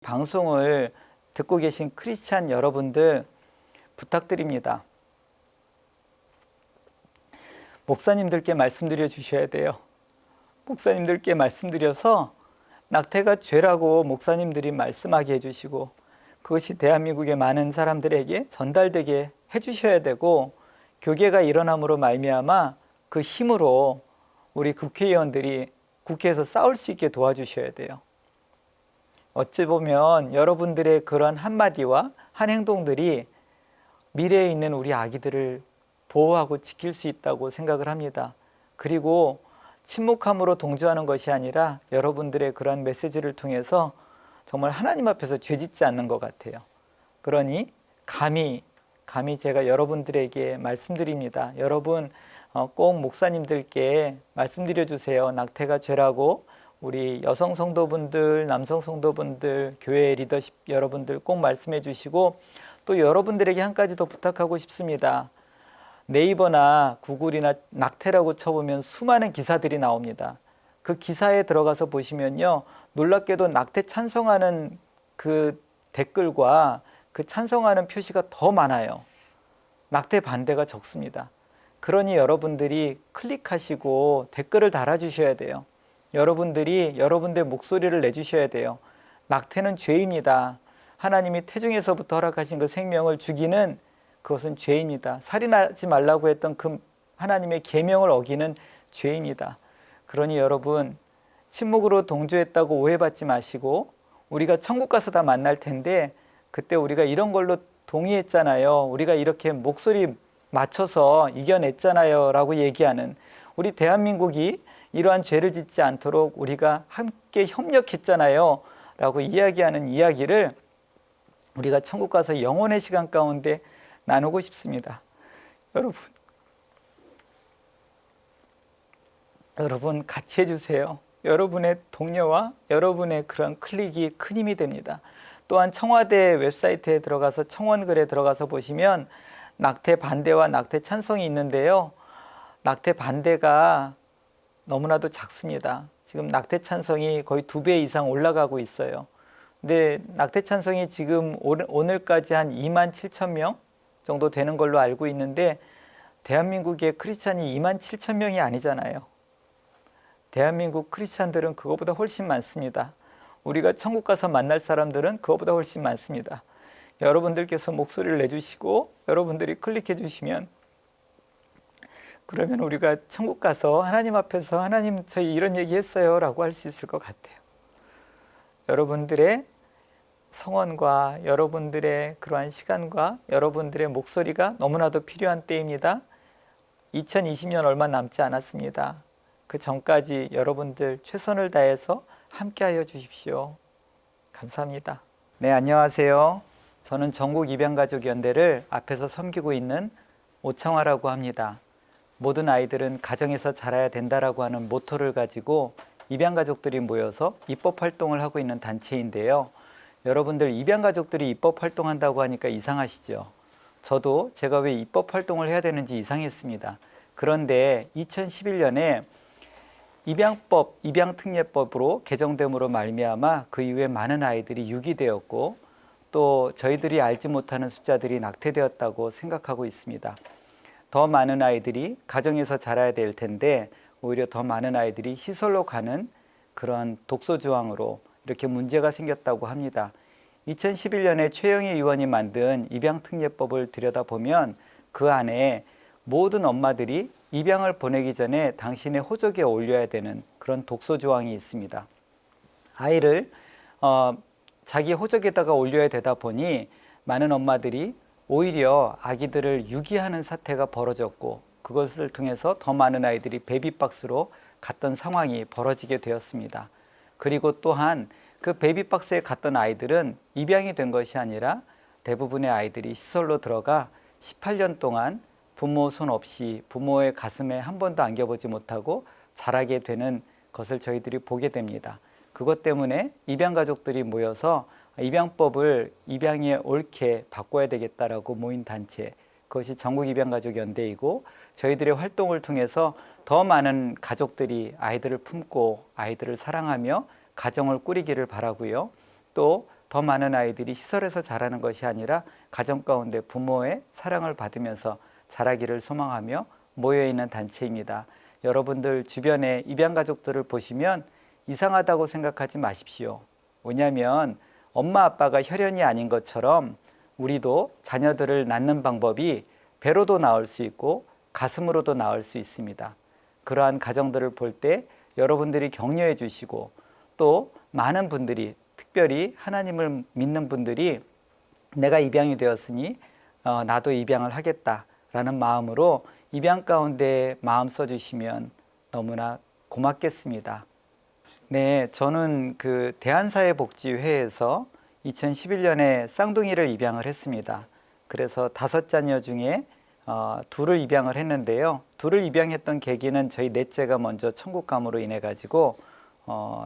방송을 듣고 계신 크리스찬 여러분들 부탁드립니다. 목사님들께 말씀드려 주셔야 돼요. 목사님들께 말씀드려서 낙태가 죄라고 목사님들이 말씀하게 해주시고 그것이 대한민국의 많은 사람들에게 전달되게 해주셔야 되고 교계가 일어남으로 말미암아 그 힘으로 우리 국회의원들이 국회에서 싸울 수 있게 도와주셔야 돼요. 어찌 보면 여러분들의 그런 한마디와 한 행동들이 미래에 있는 우리 아기들을 보호하고 지킬 수 있다고 생각을 합니다. 그리고 침묵함으로 동조하는 것이 아니라 여러분들의 그런 메시지를 통해서 정말 하나님 앞에서 죄짓지 않는 것 같아요. 그러니 감히 제가 여러분들에게 말씀드립니다. 여러분 꼭 목사님들께 말씀드려 주세요. 낙태가 죄라고. 우리 여성 성도분들, 남성 성도분들, 교회 리더십 여러분들 꼭 말씀해 주시고, 또 여러분들에게 한 가지 더 부탁하고 싶습니다. 네이버나 구글이나 낙태라고 쳐보면 수많은 기사들이 나옵니다. 그 기사에 들어가서 보시면요, 놀랍게도 낙태 찬성하는 그 댓글과 그 찬성하는 표시가 더 많아요. 낙태 반대가 적습니다. 그러니 여러분들이 클릭하시고 댓글을 달아주셔야 돼요. 여러분들이 여러분들의 목소리를 내주셔야 돼요. 낙태는 죄입니다. 하나님이 태중에서부터 허락하신 그 생명을 죽이는 그것은 죄입니다. 살인하지 말라고 했던 그 하나님의 계명을 어기는 죄입니다. 그러니 여러분 침묵으로 동조했다고 오해받지 마시고, 우리가 천국 가서 다 만날 텐데 그때 우리가 이런 걸로 동의했잖아요. 우리가 이렇게 목소리 맞춰서 이겨냈잖아요 라고 얘기하는, 우리 대한민국이 이러한 죄를 짓지 않도록 우리가 함께 협력했잖아요 라고 이야기하는 이야기를 우리가 천국 가서 영혼의 시간 가운데 나누고 싶습니다. 여러분 같이 해주세요. 여러분의 동료와 여러분의 그런 클릭이 큰 힘이 됩니다. 또한 청와대 웹사이트에 들어가서 청원글에 들어가서 보시면 낙태 반대와 낙태 찬성이 있는데요, 낙태 반대가 너무나도 작습니다. 지금 낙태 찬성이 거의 2배 이상 올라가고 있어요. 근데 낙태 찬성이 지금 오늘까지 한 2만 7천 명 정도 되는 걸로 알고 있는데, 대한민국의 크리스찬이 2만 7천 명이 아니잖아요. 대한민국 크리스찬들은 그거보다 훨씬 많습니다. 우리가 천국 가서 만날 사람들은 그거보다 훨씬 많습니다. 여러분들께서 목소리를 내주시고 여러분들이 클릭해 주시면, 그러면 우리가 천국 가서 하나님 앞에서 하나님 저희 이런 얘기 했어요 라고 할 수 있을 것 같아요. 여러분들의 성원과 여러분들의 그러한 시간과 여러분들의 목소리가 너무나도 필요한 때입니다. 2020년 얼마 남지 않았습니다. 그 전까지 여러분들 최선을 다해서 함께하여 주십시오. 감사합니다. 네, 안녕하세요. 저는 전국입양가족연대를 앞에서 섬기고 있는 오창화라고 합니다. 모든 아이들은 가정에서 자라야 된다라고 하는 모토를 가지고 입양가족들이 모여서 입법활동을 하고 있는 단체인데요. 여러분들 입양가족들이 입법활동한다고 하니까 이상하시죠? 저도 제가 왜 입법활동을 해야 되는지 이상했습니다. 그런데 2011년에 입양법, 입양특례법으로 개정됨으로 말미암아 그 이후에 많은 아이들이 유기되었고, 또 저희들이 알지 못하는 숫자들이 낙태되었다고 생각하고 있습니다. 더 많은 아이들이 가정에서 자라야 될 텐데 오히려 더 많은 아이들이 시설로 가는 그런 독소조항으로 이렇게 문제가 생겼다고 합니다. 2011년에 최영희 의원이 만든 입양특례법을 들여다보면 그 안에 모든 엄마들이 입양을 보내기 전에 당신의 호적에 올려야 되는 그런 독소조항이 있습니다. 아이를 자기 호적에다가 올려야 되다 보니 많은 엄마들이 오히려 아기들을 유기하는 사태가 벌어졌고, 그것을 통해서 더 많은 아이들이 베이비박스로 갔던 상황이 벌어지게 되었습니다. 그리고 또한 그 베이비박스에 갔던 아이들은 입양이 된 것이 아니라 대부분의 아이들이 시설로 들어가 18년 동안 부모 손 없이 부모의 가슴에 한 번도 안겨보지 못하고 자라게 되는 것을 저희들이 보게 됩니다. 그것 때문에 입양가족들이 모여서 입양법을 입양에 옳게 바꿔야 되겠다라고 모인 단체, 그것이 전국입양가족연대이고, 저희들의 활동을 통해서 더 많은 가족들이 아이들을 품고 아이들을 사랑하며 가정을 꾸리기를 바라고요. 또 더 많은 아이들이 시설에서 자라는 것이 아니라 가정 가운데 부모의 사랑을 받으면서 자라기를 소망하며 모여있는 단체입니다. 여러분들 주변에 입양 가족들을 보시면 이상하다고 생각하지 마십시오. 왜냐하면 엄마 아빠가 혈연이 아닌 것처럼 우리도 자녀들을 낳는 방법이 배로도 낳을 수 있고 가슴으로도 낳을 수 있습니다. 그러한 가정들을 볼 때 여러분들이 격려해 주시고 또 많은 분들이 특별히 하나님을 믿는 분들이 내가 입양이 되었으니 나도 입양을 하겠다라는 마음으로 입양 가운데 마음 써주시면 너무나 고맙겠습니다. 네, 저는 그 대한사회복지회에서 2011년에 쌍둥이를 입양을 했습니다. 그래서 5자녀 중에 둘을 입양을 했는데요. 둘을 입양했던 계기는 저희 넷째가 먼저 천국감으로 인해 가지고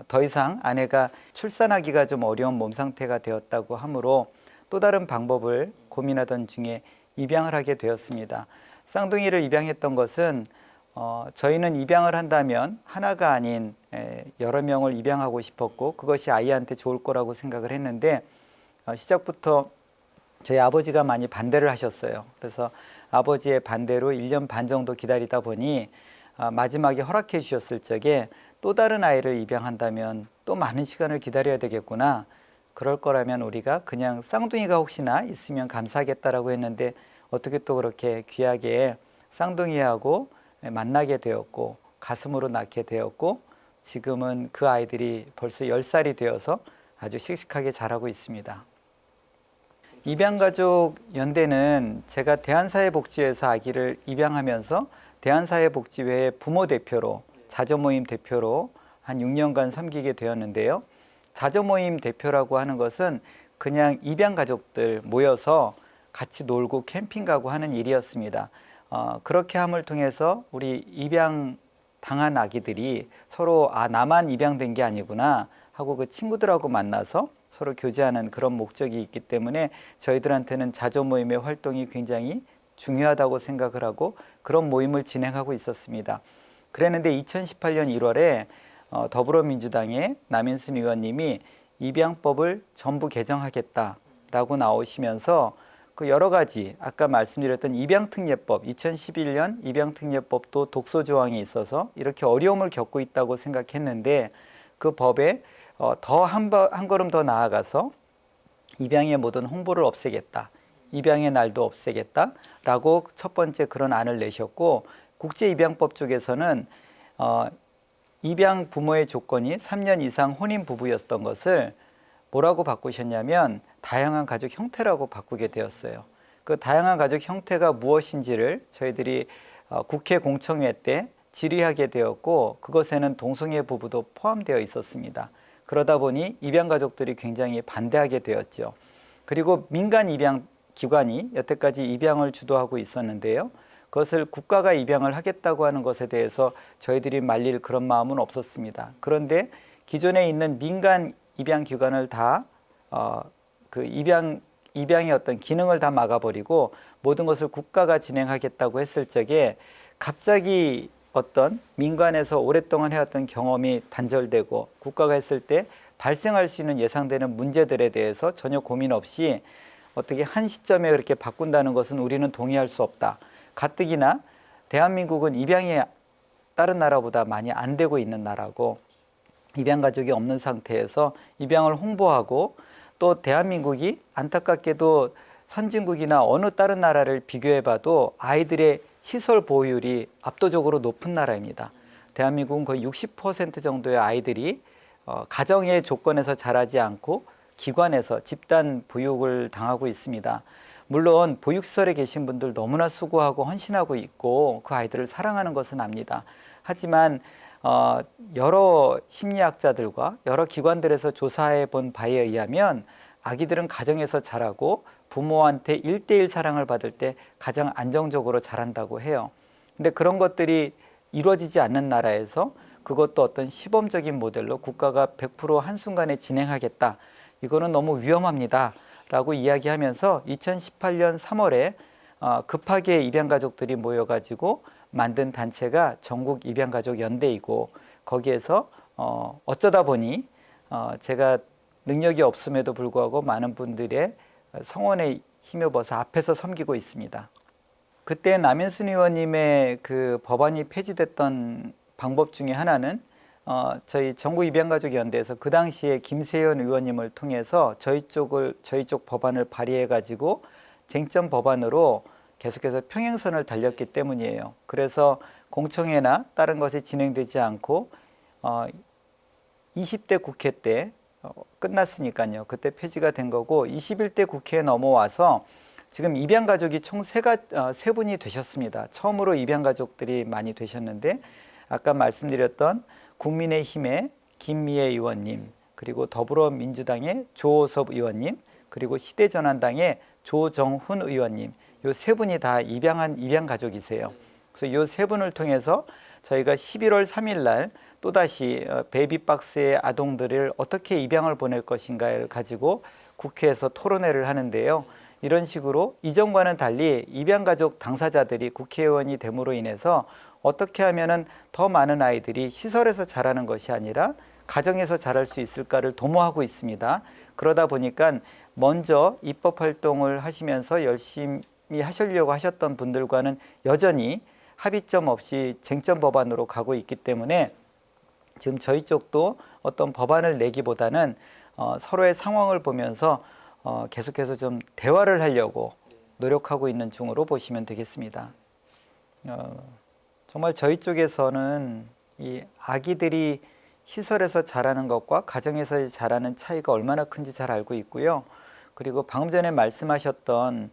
더 이상 아내가 출산하기가 좀 어려운 몸 상태가 되었다고 하므로 또 다른 방법을 고민하던 중에 입양을 하게 되었습니다. 쌍둥이를 입양했던 것은 저희는 입양을 한다면 하나가 아닌 여러 명을 입양하고 싶었고 그것이 아이한테 좋을 거라고 생각을 했는데 시작부터 저희 아버지가 많이 반대를 하셨어요. 그래서 아버지의 반대로 1년 반 정도 기다리다 보니 마지막에 허락해 주셨을 적에 또 다른 아이를 입양한다면 또 많은 시간을 기다려야 되겠구나. 그럴 거라면 우리가 그냥 쌍둥이가 혹시나 있으면 감사하겠다라고 했는데 어떻게 또 그렇게 귀하게 쌍둥이하고 만나게 되었고 가슴으로 낳게 되었고 지금은 그 아이들이 벌써 10살이 되어서 아주 씩씩하게 자라고 있습니다. 입양가족 연대는 제가 대한사회복지회에서 아기를 입양하면서 대한사회복지회 부모 대표로 자조모임 대표로 한 6년간 섬기게 되었는데요. 자조모임 대표라고 하는 것은 그냥 입양가족들 모여서 같이 놀고 캠핑 가고 하는 일이었습니다. 그렇게 함을 통해서 우리 입양 당한 아기들이 서로 나만 입양된 게 아니구나 하고 그 친구들하고 만나서 서로 교제하는 그런 목적이 있기 때문에 저희들한테는 자조모임의 활동이 굉장히 중요하다고 생각을 하고 그런 모임을 진행하고 있었습니다. 그랬는데 2018년 1월에 더불어민주당의 남인순 의원님이 입양법을 전부 개정하겠다라고 나오시면서 그 여러 가지 아까 말씀드렸던 입양특례법 2011년 입양특례법도 독소 조항이 있어서 이렇게 어려움을 겪고 있다고 생각했는데 그 법에 더 한 걸음 더 나아가서 입양의 모든 홍보를 없애겠다. 입양의 날도 없애겠다라고 첫 번째 그런 안을 내셨고 국제입양법 쪽에서는 입양 부모의 조건이 3년 이상 혼인 부부였던 것을 뭐라고 바꾸셨냐면 다양한 가족 형태라고 바꾸게 되었어요. 그 다양한 가족 형태가 무엇인지를 저희들이 국회 공청회 때 질의하게 되었고 그것에는 동성애 부부도 포함되어 있었습니다. 그러다 보니 입양 가족들이 굉장히 반대하게 되었죠. 그리고 민간 입양 기관이 여태까지 입양을 주도하고 있었는데요. 그것을 국가가 입양을 하겠다고 하는 것에 대해서 저희들이 말릴 그런 마음은 없었습니다. 그런데 기존에 있는 민간 입양 기관을 다 그 입양의 어떤 기능을 다 막아버리고 모든 것을 국가가 진행하겠다고 했을 적에 갑자기 어떤 민간에서 오랫동안 해왔던 경험이 단절되고 국가가 했을 때 발생할 수 있는 예상되는 문제들에 대해서 전혀 고민 없이 어떻게 한 시점에 그렇게 바꾼다는 것은 우리는 동의할 수 없다. 가뜩이나 대한민국은 입양이 다른 나라보다 많이 안 되고 있는 나라고 입양 가족이 없는 상태에서 입양을 홍보하고 또 대한민국이 안타깝게도 선진국이나 어느 다른 나라를 비교해봐도 아이들의 시설 보호율이 압도적으로 높은 나라입니다. 대한민국은 거의 60% 정도의 아이들이 가정의 조건에서 자라지 않고 기관에서 집단 보육을 당하고 있습니다. 물론 보육시설에 계신 분들 너무나 수고하고 헌신하고 있고 그 아이들을 사랑하는 것은 압니다. 하지만 여러 심리학자들과 여러 기관들에서 조사해 본 바에 의하면 아기들은 가정에서 자라고 부모한테 1:1 사랑을 받을 때 가장 안정적으로 자란다고 해요. 근데 그런 것들이 이루어지지 않는 나라에서 그것도 어떤 시범적인 모델로 국가가 100% 한순간에 진행하겠다. 이거는 너무 위험합니다. 라고 이야기하면서 2018년 3월에 급하게 입양가족들이 모여가지고 만든 단체가 전국 입양가족 연대이고 거기에서 어쩌다 보니 제가 능력이 없음에도 불구하고 많은 분들의 성원에 힘입어서 앞에서 섬기고 있습니다. 그때 남인순 의원님의 그 법안이 폐지됐던 방법 중에 하나는 저희 전국입양가족연대에서 그 당시에 김세현 의원님을 통해서 저희 쪽 법안을 발의해 가지고 쟁점 법안으로 계속해서 평행선을 달렸기 때문이에요. 그래서 공청회나 다른 것이 진행되지 않고 20대 국회 때 끝났으니까요. 그때 폐지가 된 거고 21대 국회에 넘어와서 지금 입양가족이 총 세 분이 되셨습니다. 처음으로 입양가족들이 많이 되셨는데 아까 말씀드렸던 국민의힘의 김미애 의원님, 그리고 더불어민주당의 조호섭 의원님, 그리고 시대전환당의 조정훈 의원님, 요 세 분이 다 입양한 입양가족이세요. 그래서 요 세 분을 통해서 저희가 11월 3일 날 또다시 베이비박스의 아동들을 어떻게 입양을 보낼 것인가를 가지고 국회에서 토론회를 하는데요. 이런 식으로 이전과는 달리 입양가족 당사자들이 국회의원이 됨으로 인해서 어떻게 하면은 더 많은 아이들이 시설에서 자라는 것이 아니라 가정에서 자랄 수 있을까를 도모하고 있습니다. 그러다 보니까 먼저 입법 활동을 하시면서 열심히 하시려고 하셨던 분들과는 여전히 합의점 없이 쟁점 법안으로 가고 있기 때문에 지금 저희 쪽도 어떤 법안을 내기보다는 서로의 상황을 보면서 계속해서 좀 대화를 하려고 노력하고 있는 중으로 보시면 되겠습니다. 정말 저희 쪽에서는 이 아기들이 시설에서 자라는 것과 가정에서 자라는 차이가 얼마나 큰지 잘 알고 있고요. 그리고 방금 전에 말씀하셨던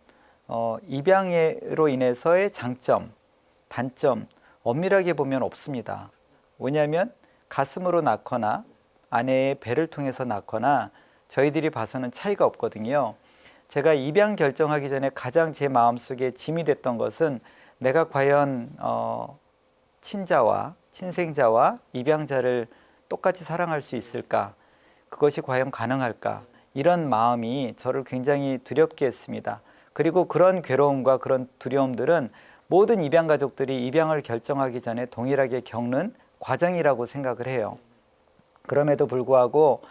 입양으로 인해서의 장점, 단점 엄밀하게 보면 없습니다. 왜냐하면 가슴으로 낳거나 아내의 배를 통해서 낳거나 저희들이 봐서는 차이가 없거든요. 제가 입양 결정하기 전에 가장 제 마음속에 짐이 됐던 것은 내가 과연 친자와 친생자와 입양자를 똑같이 사랑할 수 있을까? 그것이 과연 가능할까? 이런 마음이 저를 굉장히 두렵게 했습니다. 그리고 그런 괴로움과 그런 두려움들은 모든 입양 가족들이 입양을 결정하기 전에 동일하게 겪는 과정이라고 생각을 해요. 그럼에도 불구하고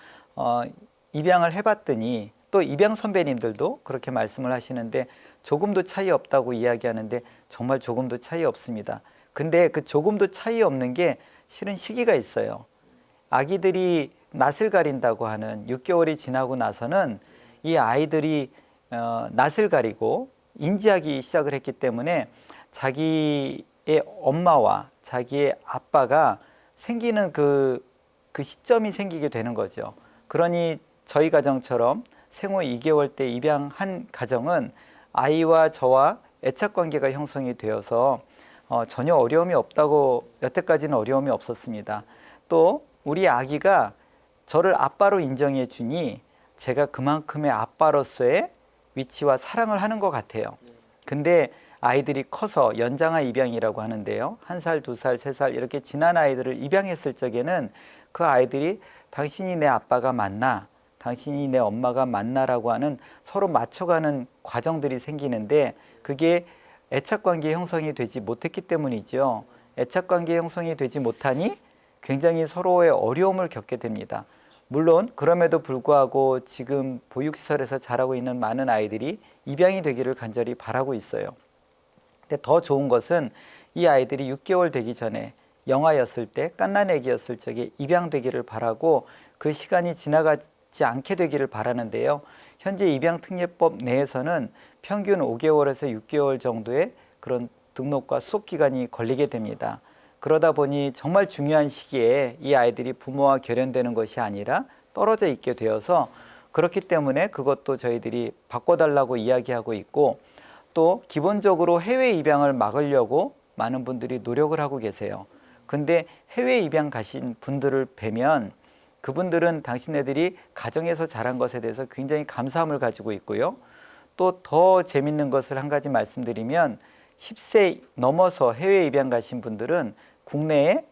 입양을 해봤더니 또 입양 선배님들도 그렇게 말씀을 하시는데 조금도 차이 없다고 이야기하는데 정말 조금도 차이 없습니다. 근데 그 조금도 차이 없는 게 실은 시기가 있어요. 아기들이 낯을 가린다고 하는 6개월이 지나고 나서는 이 아이들이 낯을 가리고 인지하기 시작을 했기 때문에 자기의 엄마와 자기의 아빠가 생기는 그 시점이 생기게 되는 거죠. 그러니 저희 가정처럼 생후 2개월 때 입양한 가정은 아이와 저와 애착 관계가 형성이 되어서 전혀 어려움이 없다고, 여태까지는 어려움이 없었습니다. 또 우리 아기가 저를 아빠로 인정해 주니 제가 그만큼의 아빠로서의 위치와 사랑을 하는 것 같아요. 근데 아이들이 커서 연장아 입양이라고 하는데요. 1살, 2살, 3살 이렇게 지난 아이들을 입양했을 적에는 그 아이들이 당신이 내 아빠가 맞나? 당신이 내 엄마가 맞나라고 하는 서로 맞춰가는 과정들이 생기는데 그게 애착관계 형성이 되지 못했기 때문이죠. 애착관계 형성이 되지 못하니 굉장히 서로의 어려움을 겪게 됩니다. 물론 그럼에도 불구하고 지금 보육시설에서 자라고 있는 많은 아이들이 입양이 되기를 간절히 바라고 있어요. 근데 더 좋은 것은 이 아이들이 6개월 되기 전에 영아였을 때, 갓난아기였을 적에 입양되기를 바라고 그 시간이 지나가지 않게 되기를 바라는데요. 현재 입양특례법 내에서는 평균 5개월에서 6개월 정도의 그런 등록과 수업 기간이 걸리게 됩니다. 그러다 보니 정말 중요한 시기에 이 아이들이 부모와 결연되는 것이 아니라 떨어져 있게 되어서 그렇기 때문에 그것도 저희들이 바꿔달라고 이야기하고 있고 또 기본적으로 해외 입양을 막으려고 많은 분들이 노력을 하고 계세요. 근데 해외 입양 가신 분들을 뵈면 그분들은 당신네들이 가정에서 자란 것에 대해서 굉장히 감사함을 가지고 있고요. 또 더 재밌는 것을 한 가지 말씀드리면 10세 넘어서 해외 입양 가신 분들은 국내에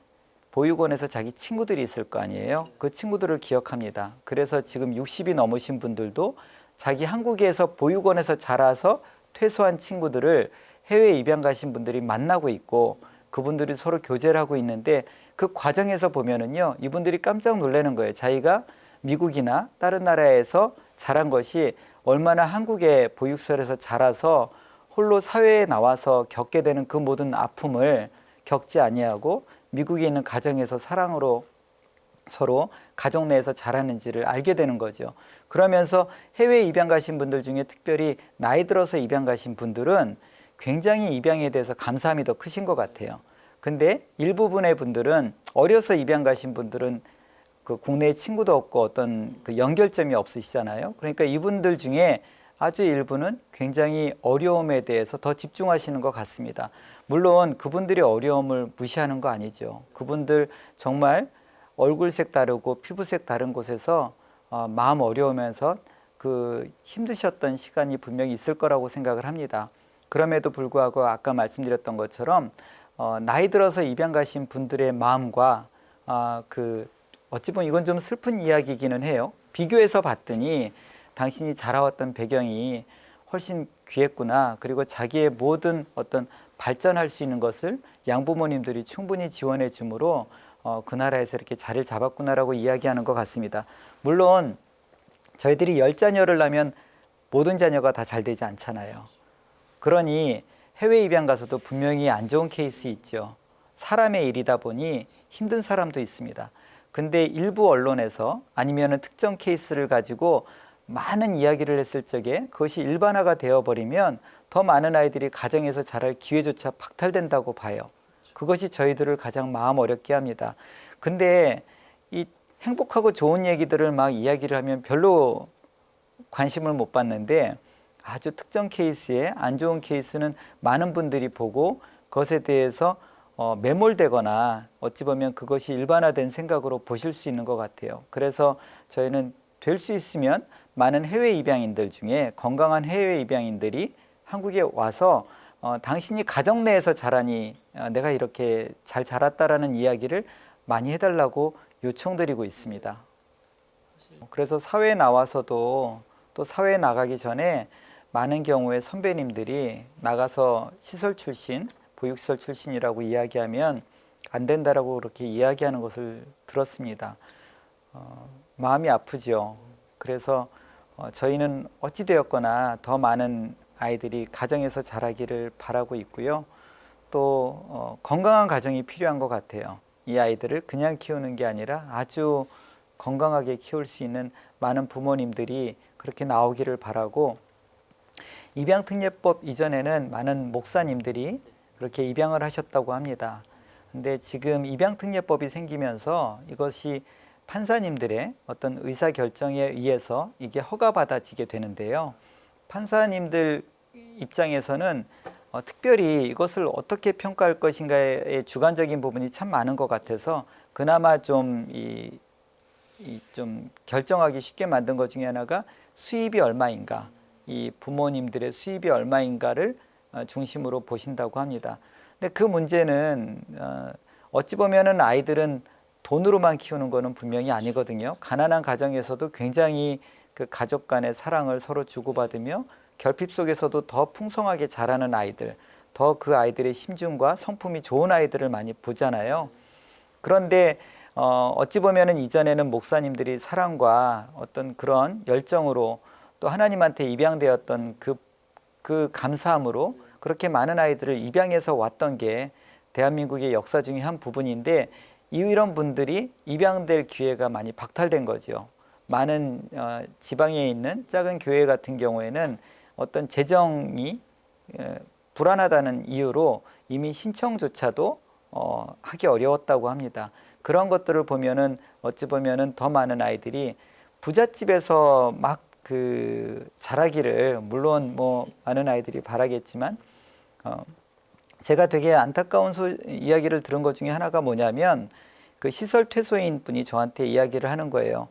보육원에서 자기 친구들이 있을 거 아니에요. 그 친구들을 기억합니다. 그래서 지금 60이 넘으신 분들도 자기 한국에서 보육원에서 자라서 퇴소한 친구들을 해외 입양 가신 분들이 만나고 있고 그분들이 서로 교제를 하고 있는데 그 과정에서 보면은요, 이분들이 깜짝 놀라는 거예요. 자기가 미국이나 다른 나라에서 자란 것이 얼마나 한국의 보육시설에서 자라서 홀로 사회에 나와서 겪게 되는 그 모든 아픔을 겪지 아니하고 미국에 있는 가정에서 사랑으로 서로 가족 내에서 자라는지를 알게 되는 거죠. 그러면서 해외 입양 가신 분들 중에 특별히 나이 들어서 입양 가신 분들은 굉장히 입양에 대해서 감사함이 더 크신 것 같아요. 근데 일부분의 분들은 어려서 입양 가신 분들은 그 국내에 친구도 없고 어떤 그 연결점이 없으시잖아요. 그러니까 이분들 중에 아주 일부는 굉장히 어려움에 대해서 더 집중하시는 것 같습니다. 물론 그분들의 어려움을 무시하는 거 아니죠. 그분들 정말 얼굴색 다르고 피부색 다른 곳에서 마음 어려우면서 그 힘드셨던 시간이 분명히 있을 거라고 생각을 합니다. 그럼에도 불구하고 아까 말씀드렸던 것처럼 나이 들어서 입양 가신 분들의 마음과 그 어찌 보면 이건 좀 슬픈 이야기이기는 해요. 비교해서 봤더니 당신이 자라왔던 배경이 훨씬 귀했구나. 그리고 자기의 모든 어떤 발전할 수 있는 것을 양부모님들이 충분히 지원해 주므로 그 나라에서 이렇게 자리를 잡았구나라고 이야기하는 것 같습니다. 물론 저희들이 10자녀를 낳으면 모든 자녀가 다 잘 되지 않잖아요. 그러니 해외 입양 가서도 분명히 안 좋은 케이스 있죠. 사람의 일이다 보니 힘든 사람도 있습니다. 근데 일부 언론에서 아니면 특정 케이스를 가지고 많은 이야기를 했을 적에 그것이 일반화가 되어버리면 더 많은 아이들이 가정에서 자랄 기회조차 박탈된다고 봐요. 그것이 저희들을 가장 마음 어렵게 합니다. 근데 이 행복하고 좋은 얘기들을 막 이야기를 하면 별로 관심을 못 받는데 아주 특정 케이스에 안 좋은 케이스는 많은 분들이 보고 그것에 대해서 매몰되거나 어찌 보면 그것이 일반화된 생각으로 보실 수 있는 것 같아요. 그래서 저희는 될 수 있으면 많은 해외 입양인들 중에 건강한 해외 입양인들이 한국에 와서 당신이 가정 내에서 자라니 내가 이렇게 잘 자랐다라는 이야기를 많이 해달라고 요청드리고 있습니다. 그래서 사회에 나와서도 또 사회에 나가기 전에 많은 경우에 선배님들이 나가서 시설 출신, 보육시설 출신이라고 이야기하면 안 된다라고 그렇게 이야기하는 것을 들었습니다. 마음이 아프죠. 그래서 저희는 어찌되었거나 더 많은 아이들이 가정에서 자라기를 바라고 있고요. 또 건강한 가정이 필요한 것 같아요. 이 아이들을 그냥 키우는 게 아니라 아주 건강하게 키울 수 있는 많은 부모님들이 그렇게 나오기를 바라고, 입양특례법 이전에는 많은 목사님들이 그렇게 입양을 하셨다고 합니다. 근데 지금 입양특례법이 생기면서 이것이 판사님들의 어떤 의사결정에 의해서 이게 허가받아지게 되는데요. 판사님들 입장에서는 특별히 이것을 어떻게 평가할 것인가의 주관적인 부분이 참 많은 것 같아서 그나마 좀 좀 결정하기 쉽게 만든 것 중에 하나가 수입이 얼마인가, 이 부모님들의 수입이 얼마인가를 중심으로 보신다고 합니다. 근데 그 문제는 어찌 보면은 아이들은 돈으로만 키우는 거는 분명히 아니거든요. 가난한 가정에서도 굉장히 그 가족 간의 사랑을 서로 주고받으며 결핍 속에서도 더 풍성하게 자라는 아이들, 더 그 아이들의 심중과 성품이 좋은 아이들을 많이 보잖아요. 그런데 어찌 보면은 이전에는 목사님들이 사랑과 어떤 그런 열정으로 또 하나님한테 입양되었던 그 감사함으로 그렇게 많은 아이들을 입양해서 왔던 게 대한민국의 역사 중에 한 부분인데, 이런 분들이 입양될 기회가 많이 박탈된 거죠. 많은 지방에 있는 작은 교회 같은 경우에는 어떤 재정이 불안하다는 이유로 이미 신청조차도 하기 어려웠다고 합니다. 그런 것들을 보면은 어찌 보면은 더 많은 아이들이 부잣집에서 막 자라기를, 물론 뭐 많은 아이들이 바라겠지만 제가 되게 안타까운 이야기를 들은 것 중에 하나가 뭐냐면, 그 시설 퇴소인 분이 저한테 이야기를 하는 거예요.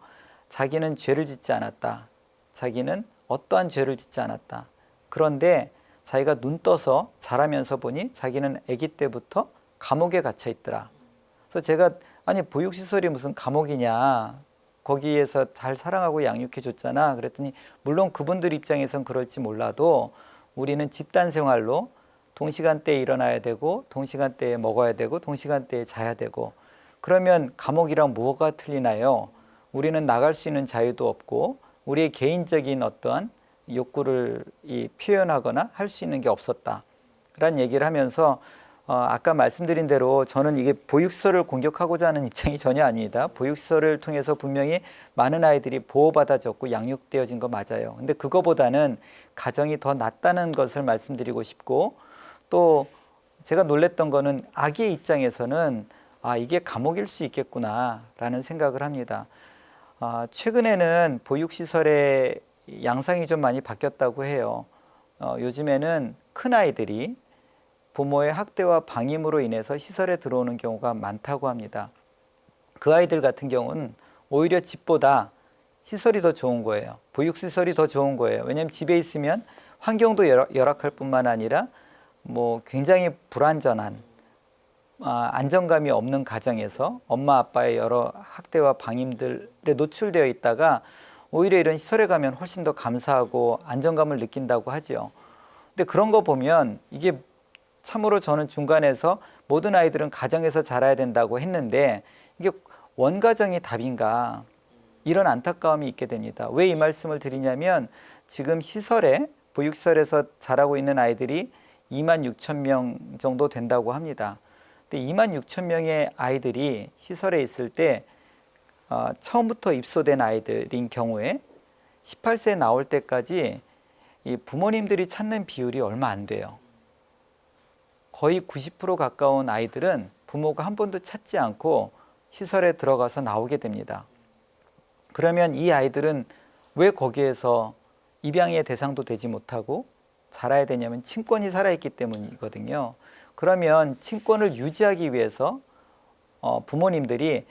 자기는 죄를 짓지 않았다. 자기는 어떠한 죄를 짓지 않았다. 그런데 자기가 눈 떠서 자라면서 보니 자기는 아기 때부터 감옥에 갇혀 있더라. 그래서 제가 아니 보육시설이 무슨 감옥이냐, 거기에서 잘 사랑하고 양육해 줬잖아. 그랬더니 물론 그분들 입장에선 그럴지 몰라도 우리는 집단 생활로 동시간대에 일어나야 되고 동시간대에 먹어야 되고 동시간대에 자야 되고, 그러면 감옥이랑 뭐가 틀리나요? 우리는 나갈 수 있는 자유도 없고 우리의 개인적인 어떠한 욕구를 표현하거나 할 수 있는 게 없었다라는 얘기를 하면서 아까 말씀드린 대로 저는 이게 보육시설을 공격하고자 하는 입장이 전혀 아닙니다. 보육시설을 통해서 분명히 많은 아이들이 보호받아졌고 양육되어진 거 맞아요. 근데 그거보다는 가정이 더 낫다는 것을 말씀드리고 싶고, 또 제가 놀랬던 거는 아기의 입장에서는 이게 감옥일 수 있겠구나라는 생각을 합니다. 최근에는 보육시설의 양상이 좀 많이 바뀌었다고 해요. 요즘에는 큰 아이들이 부모의 학대와 방임으로 인해서 시설에 들어오는 경우가 많다고 합니다. 그 아이들 같은 경우는 오히려 집보다 시설이 더 좋은 거예요. 보육시설이 더 좋은 거예요. 왜냐하면 집에 있으면 환경도 열악할 뿐만 아니라 굉장히 불안전한, 안정감이 없는 가정에서 엄마 아빠의 여러 학대와 방임들에 노출되어 있다가 오히려 이런 시설에 가면 훨씬 더 감사하고 안정감을 느낀다고 하죠. 근데 그런 거 보면 이게 참으로 저는 중간에서 모든 아이들은 가정에서 자라야 된다고 했는데 이게 원가정이 답인가, 이런 안타까움이 있게 됩니다. 왜 이 말씀을 드리냐면 지금 보육시설에서 자라고 있는 아이들이 26,000명 정도 된다고 합니다. 근데 26,000명의 아이들이 시설에 있을 때 처음부터 입소된 아이들인 경우에 18세 나올 때까지 이 부모님들이 찾는 비율이 얼마 안 돼요. 거의 90% 가까운 아이들은 부모가 한 번도 찾지 않고 시설에 들어가서 나오게 됩니다. 그러면 이 아이들은 왜 거기에서 입양의 대상도 되지 못하고 자라야 되냐면 친권이 살아있기 때문이거든요. 그러면 친권을 유지하기 위해서 부모님들이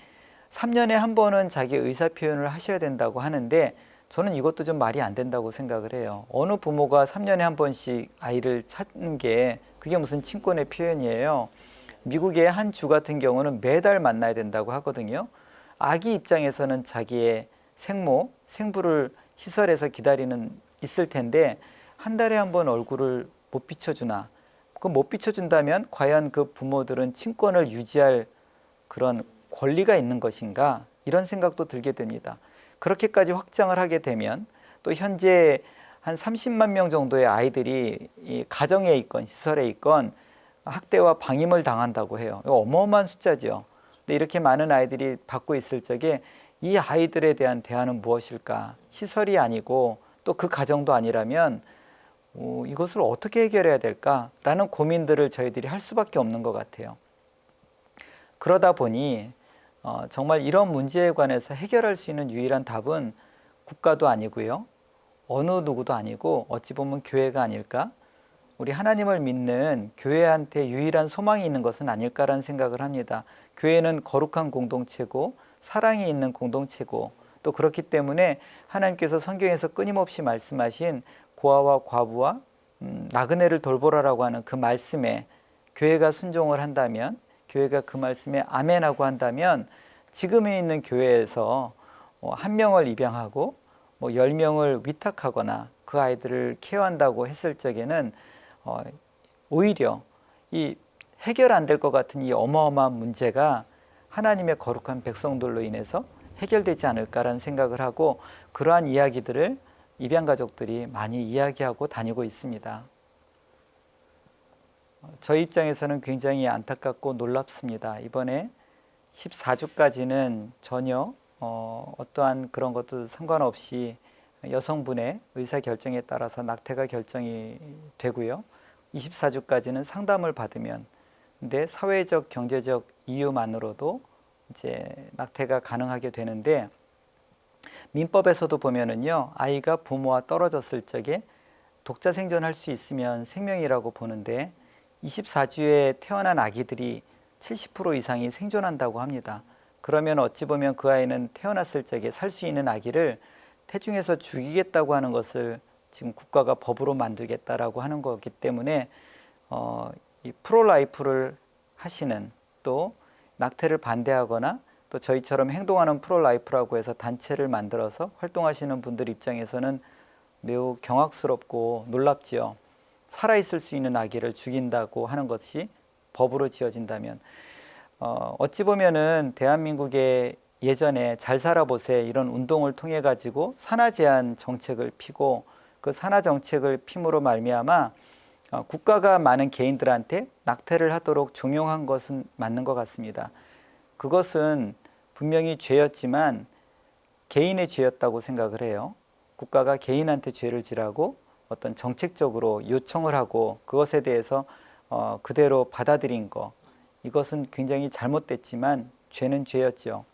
3년에 한 번은 자기 의사표현을 하셔야 된다고 하는데 저는 이것도 좀 말이 안 된다고 생각을 해요. 어느 부모가 3년에 한 번씩 아이를 찾는 게 그게 무슨 친권의 표현이에요. 미국의 한 주 같은 경우는 매달 만나야 된다고 하거든요. 아기 입장에서는 자기의 생부를 시설에서 있을 텐데 한 달에 한 번 얼굴을 못 비춰주나? 그 못 비춰준다면 과연 그 부모들은 친권을 유지할 그런 권리가 있는 것인가? 이런 생각도 들게 됩니다. 그렇게까지 확장을 하게 되면 또 현재 한 30만 명 정도의 아이들이 이 가정에 있건 시설에 있건 학대와 방임을 당한다고 해요. 이거 어마어마한 숫자죠. 근데 이렇게 많은 아이들이 받고 있을 적에 이 아이들에 대한 대안은 무엇일까? 시설이 아니고 또 그 가정도 아니라면 이것을 어떻게 해결해야 될까라는 고민들을 저희들이 할 수밖에 없는 것 같아요. 그러다 보니 정말 이런 문제에 관해서 해결할 수 있는 유일한 답은 국가도 아니고요. 어느 누구도 아니고 어찌 보면 교회가 아닐까? 우리 하나님을 믿는 교회한테 유일한 소망이 있는 것은 아닐까라는 생각을 합니다. 교회는 거룩한 공동체고 사랑이 있는 공동체고 또 그렇기 때문에 하나님께서 성경에서 끊임없이 말씀하신 고아와 과부와 나그네를 돌보라라고 하는 그 말씀에 교회가 순종을 한다면, 교회가 그 말씀에 아멘하고 한다면 지금에 있는 교회에서 한 명을 입양하고 10명을 위탁하거나 그 아이들을 케어한다고 했을 적에는 오히려 이 해결 안 될 것 같은 이 어마어마한 문제가 하나님의 거룩한 백성들로 인해서 해결되지 않을까라는 생각을 하고 그러한 이야기들을 입양가족들이 많이 이야기하고 다니고 있습니다. 저희 입장에서는 굉장히 안타깝고 놀랍습니다. 이번에 14주까지는 전혀 어떠한 그런 것도 상관없이 여성분의 의사결정에 따라서 낙태가 결정이 되고요. 24주까지는 상담을 받으면, 근데 사회적, 경제적 이유만으로도 이제 낙태가 가능하게 되는데, 민법에서도 보면은요, 아이가 부모와 떨어졌을 적에 독자 생존할 수 있으면 생명이라고 보는데 24주에 태어난 아기들이 70% 이상이 생존한다고 합니다. 그러면 어찌 보면 그 아이는 태어났을 적에 살 수 있는 아기를 태중에서 죽이겠다고 하는 것을 지금 국가가 법으로 만들겠다라고 하는 거기 때문에 이 프로라이프를 하시는, 또 낙태를 반대하거나 또 저희처럼 행동하는 프로라이프라고 해서 단체를 만들어서 활동하시는 분들 입장에서는 매우 경악스럽고 놀랍지요. 살아있을 수 있는 아기를 죽인다고 하는 것이 법으로 지어진다면 어찌 보면은 대한민국의 예전에 잘 살아보세 이런 운동을 통해 가지고 산하 제한 정책을 피고 그 산하 정책을 핌으로 말미암아 국가가 많은 개인들한테 낙태를 하도록 종용한 것은 맞는 것 같습니다. 그것은 분명히 죄였지만 개인의 죄였다고 생각을 해요. 국가가 개인한테 죄를 지라고 어떤 정책적으로 요청을 하고 그것에 대해서 그대로 받아들인 거, 이것은 굉장히 잘못됐지만 죄는 죄였죠.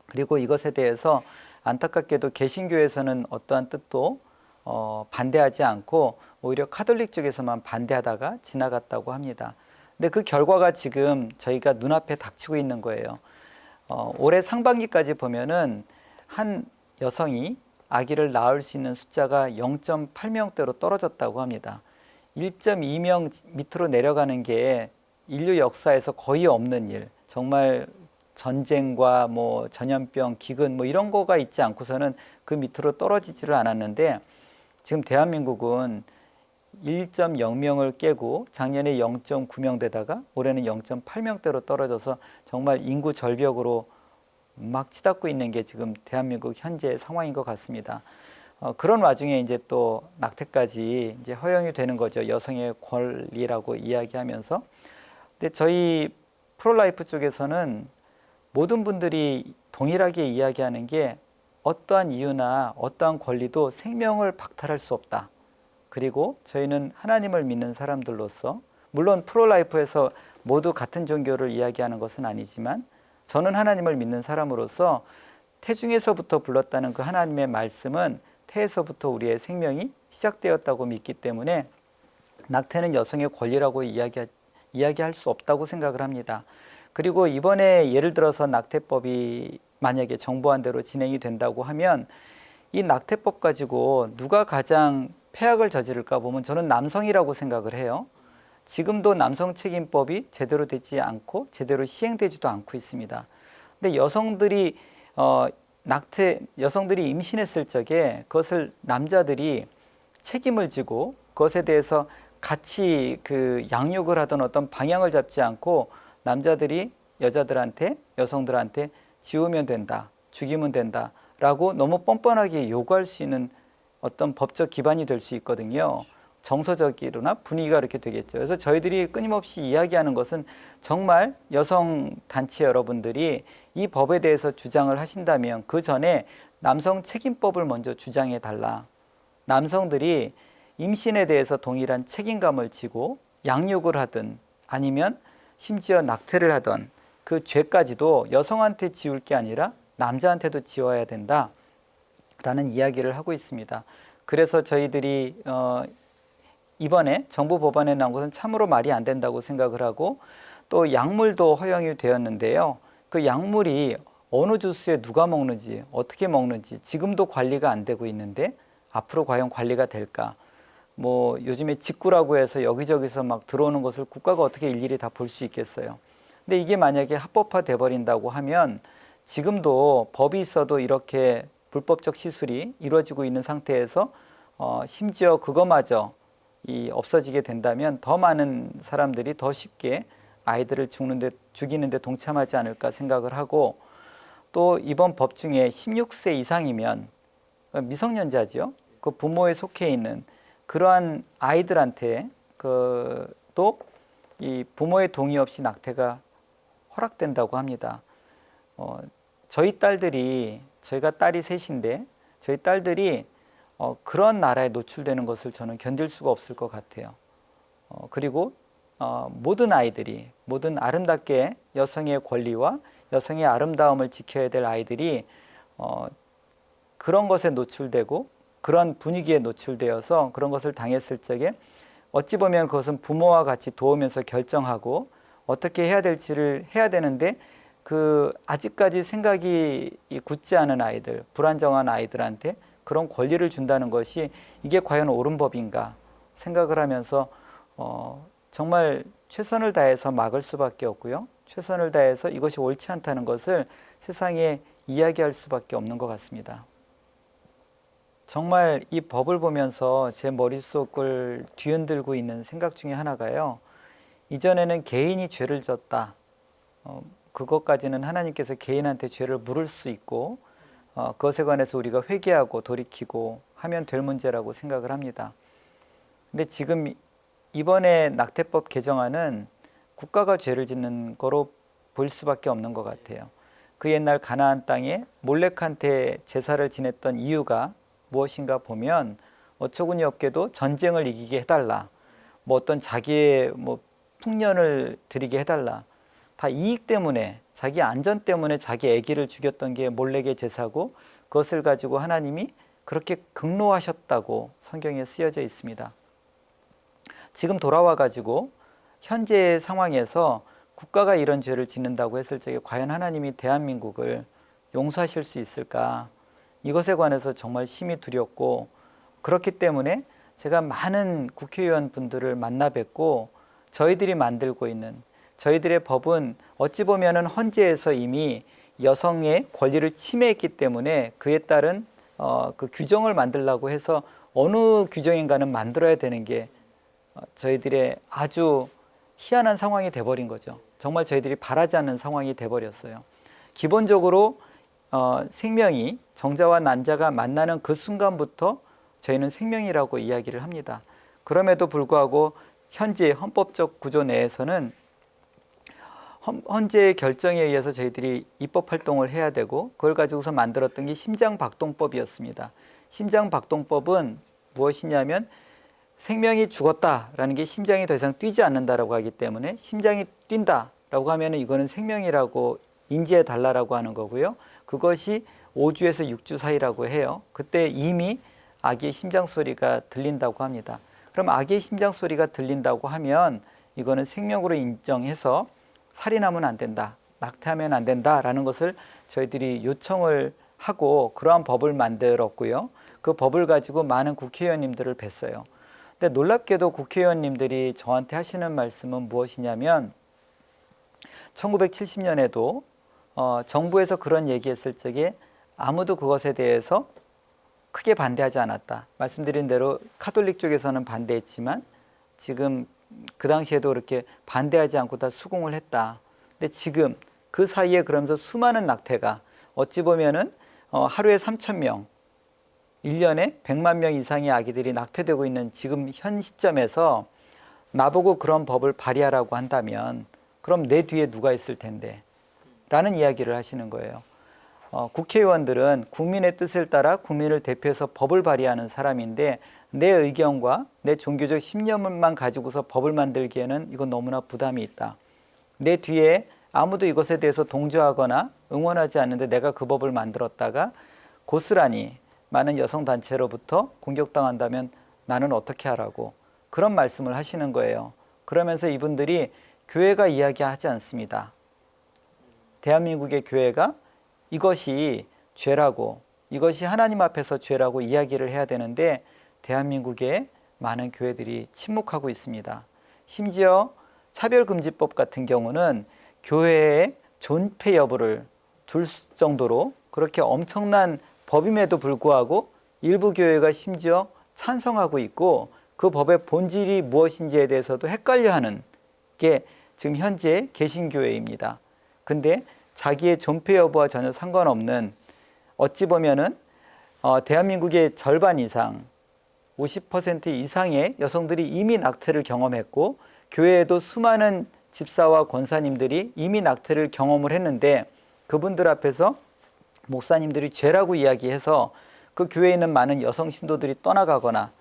그리고 이것에 대해서 안타깝게도 개신교에서는 어떠한 뜻도 반대하지 않고 오히려 카톨릭 쪽에서만 반대하다가 지나갔다고 합니다. 근데 그 결과가 지금 저희가 눈앞에 닥치고 있는 거예요. 올해 상반기까지 보면은 한 여성이 아기를 낳을 수 있는 숫자가 0.8명대로 떨어졌다고 합니다. 1.2명 밑으로 내려가는 게 인류 역사에서 거의 없는 일. 정말 전쟁과 뭐 전염병, 기근 뭐 이런 거가 있지 않고서는 그 밑으로 떨어지지를 않았는데 지금 대한민국은 1.0명을 깨고 작년에 0.9명 되다가 올해는 0.8명대로 떨어져서 정말 인구 절벽으로 막 치닫고 있는 게 지금 대한민국 현재 상황인 것 같습니다. 그런 와중에 이제 또 낙태까지 이제 허용이 되는 거죠. 여성의 권리라고 이야기하면서. 근데 저희 프로라이프 쪽에서는 모든 분들이 동일하게 이야기하는 게 어떠한 이유나 어떠한 권리도 생명을 박탈할 수 없다. 그리고 저희는 하나님을 믿는 사람들로서 물론 프로라이프에서 모두 같은 종교를 이야기하는 것은 아니지만 저는 하나님을 믿는 사람으로서 태중에서부터 불렀다는 그 하나님의 말씀은 태에서부터 우리의 생명이 시작되었다고 믿기 때문에 낙태는 여성의 권리라고 이야기할 수 없다고 생각을 합니다. 그리고 이번에 예를 들어서 낙태법이 만약에 정부안 대로 진행이 된다고 하면 이 낙태법 가지고 누가 가장 폐악을 저지를까 보면 저는 남성이라고 생각을 해요. 지금도 남성 책임법이 제대로 되지 않고 제대로 시행되지도 않고 있습니다. 근데 여성들이 임신했을 적에 그것을 남자들이 책임을 지고 그것에 대해서 같이 그 양육을 하던 어떤 방향을 잡지 않고 남자들이 여성들한테 지우면 된다, 죽이면 된다 라고 너무 뻔뻔하게 요구할 수 있는 어떤 법적 기반이 될 수 있거든요. 정서적이거나 분위기가 이렇게 되겠죠. 그래서 저희들이 끊임없이 이야기하는 것은 정말 여성 단체 여러분들이 이 법에 대해서 주장을 하신다면 그 전에 남성 책임법을 먼저 주장해 달라. 남성들이 임신에 대해서 동일한 책임감을 지고 양육을 하든 아니면 심지어 낙태를 하던 그 죄까지도 여성한테 지울 게 아니라 남자한테도 지워야 된다라는 이야기를 하고 있습니다. 그래서 저희들이 이번에 정부 법안에 나온 것은 참으로 말이 안 된다고 생각을 하고 또 약물도 허용이 되었는데요. 그 약물이 어느 주스에 누가 먹는지 어떻게 먹는지 지금도 관리가 안 되고 있는데 앞으로 과연 관리가 될까? 뭐 요즘에 직구라고 해서 여기저기서 막 들어오는 것을 국가가 어떻게 일일이 다 볼 수 있겠어요. 근데 이게 만약에 합법화 돼 버린다고 하면 지금도 법이 있어도 이렇게 불법적 시술이 이루어지고 있는 상태에서 심지어 그거마저 없어지게 된다면 더 많은 사람들이 더 쉽게 아이들을 죽이는데 동참하지 않을까 생각을 하고 또 이번 법 중에 16세 이상이면 미성년자죠. 그 부모에 속해 있는 그러한 아이들한테 또 이 부모의 동의 없이 낙태가 허락된다고 합니다. 저희가 딸이 셋인데 저희 딸들이 그런 나라에 노출되는 것을 저는 견딜 수가 없을 것 같아요. 그리고 모든 아름답게 여성의 권리와 여성의 아름다움을 지켜야 될 아이들이 그런 것에 노출되고 그런 분위기에 노출되어서 그런 것을 당했을 적에 어찌 보면 그것은 부모와 같이 도우면서 결정하고 어떻게 해야 될지를 해야 되는데 그 아직까지 생각이 굳지 않은 아이들, 불안정한 아이들한테 그런 권리를 준다는 것이 이게 과연 옳은 법인가 생각을 하면서 정말 최선을 다해서 막을 수밖에 없고요. 최선을 다해서 이것이 옳지 않다는 것을 세상에 이야기할 수밖에 없는 것 같습니다. 정말 이 법을 보면서 제 머릿속을 뒤흔들고 있는 생각 중에 하나가요. 이전에는 개인이 죄를 졌다. 그것까지는 하나님께서 개인한테 죄를 물을 수 있고 그것에 관해서 우리가 회개하고 돌이키고 하면 될 문제라고 생각을 합니다. 근데 지금 이번에 낙태법 개정안은 국가가 죄를 짓는 거로 보일 수밖에 없는 것 같아요. 그 옛날 가나안 땅에 몰렉한테 제사를 지냈던 이유가 무엇인가 보면 어처구니 없게도 전쟁을 이기게 해달라, 뭐 어떤 자기의 뭐 풍년을 드리게 해달라, 다 이익 때문에, 자기 안전 때문에 자기 아기를 죽였던 게 몰렉의 제사고, 그것을 가지고 하나님이 그렇게 극노하셨다고 성경에 쓰여져 있습니다. 지금 돌아와 가지고 현재의 상황에서 국가가 이런 죄를 짓는다고 했을 적에 과연 하나님이 대한민국을 용서하실 수 있을까? 이것에 관해서 정말 심히 두렵고, 그렇기 때문에 제가 많은 국회의원 분들을 만나 뵙고 저희들이 만들고 있는 저희들의 법은 어찌 보면은 헌재에서 이미 여성의 권리를 침해했기 때문에 그에 따른 그 규정을 만들려고 해서 어느 규정인가는 만들어야 되는 게 저희들의 아주 희한한 상황이 돼버린 거죠. 정말 저희들이 바라지 않는 상황이 돼버렸어요. 기본적으로 생명이, 정자와 난자가 만나는 그 순간부터 저희는 생명이라고 이야기를 합니다. 그럼에도 불구하고 현재 헌법적 구조 내에서는 헌재의 결정에 의해서 저희들이 입법 활동을 해야 되고, 그걸 가지고서 만들었던 게 심장박동법이었습니다. 심장박동법은 무엇이냐면 생명이 죽었다라는 게 심장이 더 이상 뛰지 않는다라고 하기 때문에 심장이 뛴다라고 하면 이거는 생명이라고 인지해 달라라고 하는 거고요. 그것이 5주에서 6주 사이라고 해요. 그때 이미 아기의 심장 소리가 들린다고 합니다. 그럼 아기의 심장 소리가 들린다고 하면 이거는 생명으로 인정해서 살인하면 안 된다, 낙태하면 안 된다라는 것을 저희들이 요청을 하고 그러한 법을 만들었고요. 그 법을 가지고 많은 국회의원님들을 뵀어요. 근데 놀랍게도 국회의원님들이 저한테 하시는 말씀은 무엇이냐면, 1970년에도 정부에서 그런 얘기했을 적에 아무도 그것에 대해서 크게 반대하지 않았다. 말씀드린 대로 카톨릭 쪽에서는 반대했지만 지금 그 당시에도 그렇게 반대하지 않고 다 수긍을 했다. 근데 지금 그 사이에 그러면서 수많은 낙태가 어찌 보면은 하루에 3,000명, 1년에 100만 명 이상의 아기들이 낙태되고 있는 지금 현 시점에서 나보고 그런 법을 발의하라고 한다면 그럼 내 뒤에 누가 있을 텐데 라는 이야기를 하시는 거예요. 국회의원들은 국민의 뜻을 따라 국민을 대표해서 법을 발의하는 사람인데 내 의견과 내 종교적 신념만 가지고서 법을 만들기에는 이건 너무나 부담이 있다. 내 뒤에 아무도 이것에 대해서 동조하거나 응원하지 않는데 내가 그 법을 만들었다가 고스란히 많은 여성단체로부터 공격당한다면 나는 어떻게 하라고, 그런 말씀을 하시는 거예요. 그러면서 이분들이 교회가 이야기하지 않습니다. 대한민국의 교회가 이것이 죄라고, 이것이 하나님 앞에서 죄라고 이야기를 해야 되는데 대한민국의 많은 교회들이 침묵하고 있습니다. 심지어 차별금지법 같은 경우는 교회의 존폐 여부를 둘 정도로 그렇게 엄청난 법임에도 불구하고 일부 교회가 심지어 찬성하고 있고, 그 법의 본질이 무엇인지에 대해서도 헷갈려하는 게 지금 현재 개신교회입니다. 근데 자기의 존폐 여부와 전혀 상관없는, 어찌 보면은 대한민국의 절반 이상 50% 이상의 여성들이 이미 낙태를 경험했고, 교회에도 수많은 집사와 권사님들이 이미 낙태를 경험을 했는데 그분들 앞에서 목사님들이 죄라고 이야기해서 그 교회에 있는 많은 여성 신도들이 떠나가거나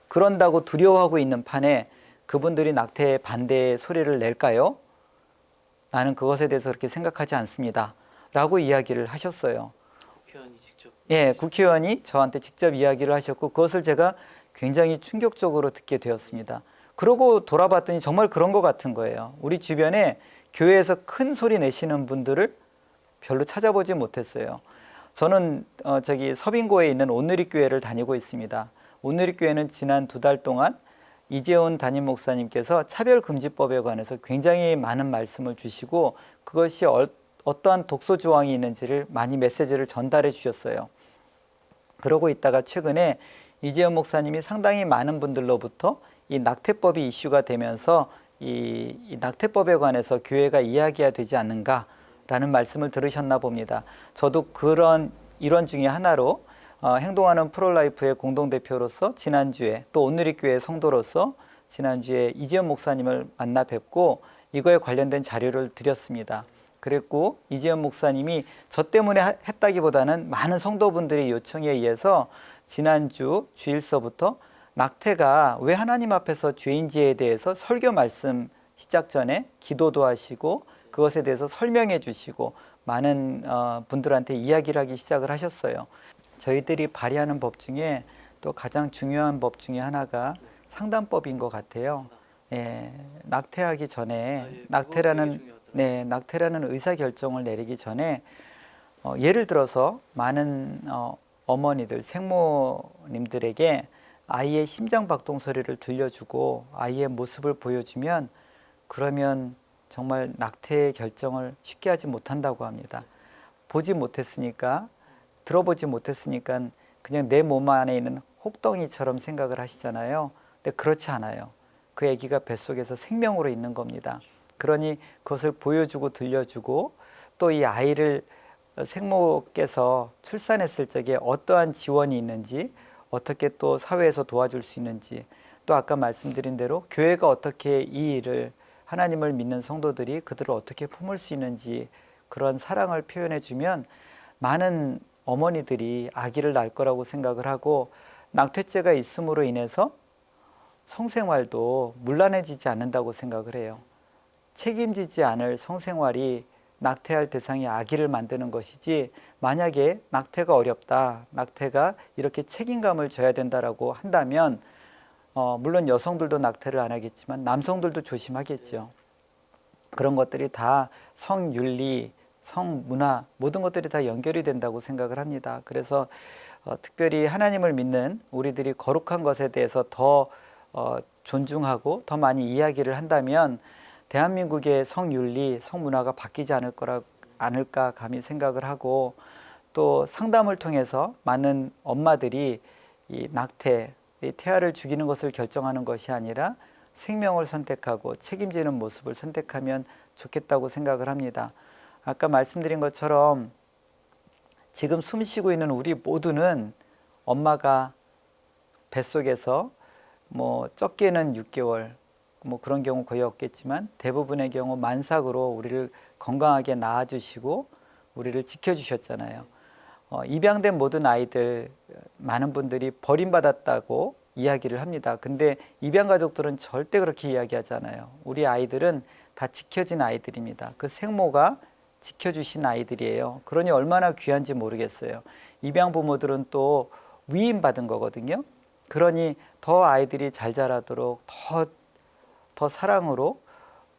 그런다고 두려워하고 있는 판에 그분들이 낙태에 반대의 소리를 낼까요? 나는 그것에 대해서 그렇게 생각하지 않습니다 라고 이야기를 하셨어요. 국회의원이 직접? 예, 국회의원이 저한테 직접 이야기를 하셨고 그것을 제가 굉장히 충격적으로 듣게 되었습니다. 그러고 돌아봤더니 정말 그런 것 같은 거예요. 우리 주변에 교회에서 큰 소리 내시는 분들을 별로 찾아보지 못했어요. 저는 서빙고에 있는 온누리교회를 다니고 있습니다. 온누리교회는 지난 2달 동안 이재훈 담임 목사님께서 차별금지법에 관해서 굉장히 많은 말씀을 주시고 그것이 어떠한 독소 조항이 있는지를 많이 메시지를 전달해 주셨어요. 그러고 있다가 최근에 이재훈 목사님이 상당히 많은 분들로부터 이 낙태법이 이슈가 되면서 이 낙태법에 관해서 교회가 이야기해야 되지 않는가, 라는 말씀을 들으셨나 봅니다. 저도 그런 일원 중에 하나로 행동하는 프로라이프의 공동대표로서 지난주에, 또 온누리교회 성도로서 지난주에 이재현 목사님을 만나 뵙고 이거에 관련된 자료를 드렸습니다. 그랬고 이재현 목사님이 저 때문에 했다기보다는 많은 성도분들의 요청에 의해서 지난주 주일서부터 낙태가 왜 하나님 앞에서 죄인지에 대해서 설교 말씀 시작 전에 기도도 하시고 그것에 대해서 설명해 주시고 많은 분들한테 이야기를 하기 시작을 하셨어요. 저희들이 발의하는 법 중에 또 가장 중요한 법 중에 하나가 상담법인 것 같아요. 예, 낙태하기 전에 낙태라는 의사 결정을 내리기 전에 예를 들어서 많은 어머니들, 생모님들에게 아이의 심장 박동 소리를 들려주고 아이의 모습을 보여주면 그러면 정말 낙태 결정을 쉽게 하지 못한다고 합니다. 보지 못했으니까, 들어보지 못했으니까 그냥 내 몸 안에 있는 혹덩이처럼 생각을 하시잖아요. 근데 그렇지 않아요. 그 아기가 뱃속에서 생명으로 있는 겁니다. 그러니 그것을 보여주고 들려주고 또 이 아이를 생모께서 출산했을 적에 어떠한 지원이 있는지, 어떻게 또 사회에서 도와줄 수 있는지, 또 아까 말씀드린 대로 교회가 어떻게 이 일을, 하나님을 믿는 성도들이 그들을 어떻게 품을 수 있는지 그런 사랑을 표현해 주면 많은 어머니들이 아기를 낳을 거라고 생각을 하고 낙태죄가 있음으로 인해서 성생활도 문란해지지 않는다고 생각을 해요. 책임지지 않을 성생활이 낙태할 대상이 아기를 만드는 것이지, 만약에 낙태가 어렵다, 낙태가 이렇게 책임감을 져야 된다라고 한다면 물론 여성들도 낙태를 안 하겠지만 남성들도 조심하겠죠. 그런 것들이 다 성윤리, 성문화 모든 것들이 다 연결이 된다고 생각을 합니다. 그래서 특별히 하나님을 믿는 우리들이 거룩한 것에 대해서 더 존중하고 더 많이 이야기를 한다면 대한민국의 성윤리, 성문화가 바뀌지 않을까 감히 생각을 하고, 또 상담을 통해서 많은 엄마들이 이 낙태, 이 태아를 죽이는 것을 결정하는 것이 아니라 생명을 선택하고 책임지는 모습을 선택하면 좋겠다고 생각을 합니다. 아까 말씀드린 것처럼 지금 숨 쉬고 있는 우리 모두는 엄마가 뱃속에서 적게는 6개월, 그런 경우 거의 없겠지만 대부분의 경우 만삭으로 우리를 건강하게 낳아주시고 우리를 지켜주셨잖아요. 입양된 모든 아이들, 많은 분들이 버림받았다고 이야기를 합니다. 근데 입양 가족들은 절대 그렇게 이야기하지 않아요. 우리 아이들은 다 지켜진 아이들입니다. 그 생모가 지켜주신 아이들이에요. 그러니 얼마나 귀한지 모르겠어요. 입양 부모들은 또 위임받은 거거든요. 그러니 더 아이들이 잘 자라도록 더 사랑으로,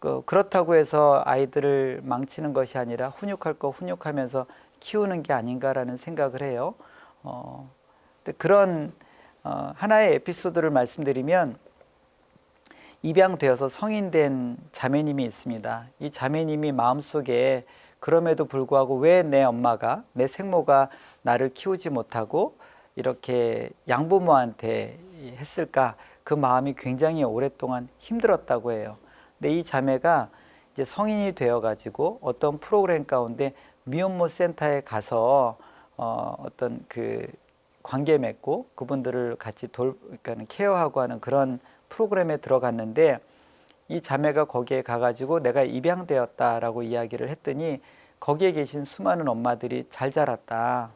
그렇다고 해서 아이들을 망치는 것이 아니라 훈육할 거 훈육하면서 키우는 게 아닌가라는 생각을 해요. 그런 하나의 에피소드를 말씀드리면, 입양되어서 성인된 자매님이 있습니다. 이 자매님이 마음속에 그럼에도 불구하고 왜 내 엄마가, 내 생모가 나를 키우지 못하고 이렇게 양부모한테 했을까, 그 마음이 굉장히 오랫동안 힘들었다고 해요. 근데 이 자매가 이제 성인이 되어 가지고 어떤 프로그램 가운데 미혼모 센터에 가서 어떤 그 관계 맺고 그분들을 같이 그러니까 케어하고 하는 그런 프로그램에 들어갔는데, 이 자매가 거기에 가가지고 내가 입양되었다라고 이야기를 했더니 거기에 계신 수많은 엄마들이 잘 자랐다,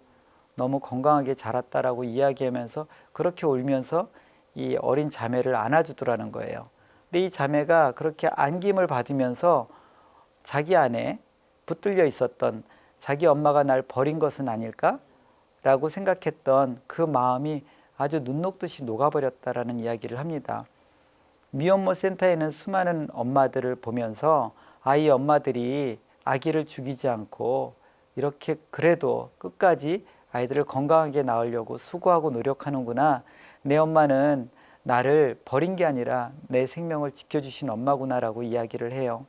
너무 건강하게 자랐다라고 이야기하면서 그렇게 울면서 이 어린 자매를 안아주더라는 거예요. 근데 이 자매가 그렇게 안김을 받으면서 자기 안에 붙들려 있었던 자기 엄마가 날 버린 것은 아닐까? 라고 생각했던 그 마음이 아주 눈 녹듯이 녹아버렸다라는 이야기를 합니다. 미혼모 센터에는 수많은 엄마들을 보면서 이 엄마들이 아기를 죽이지 않고 이렇게 그래도 끝까지 아이들을 건강하게 낳으려고 수고하고 노력하는구나. 내 엄마는 나를 버린 게 아니라 내 생명을 지켜주신 엄마구나라고 이야기를 해요.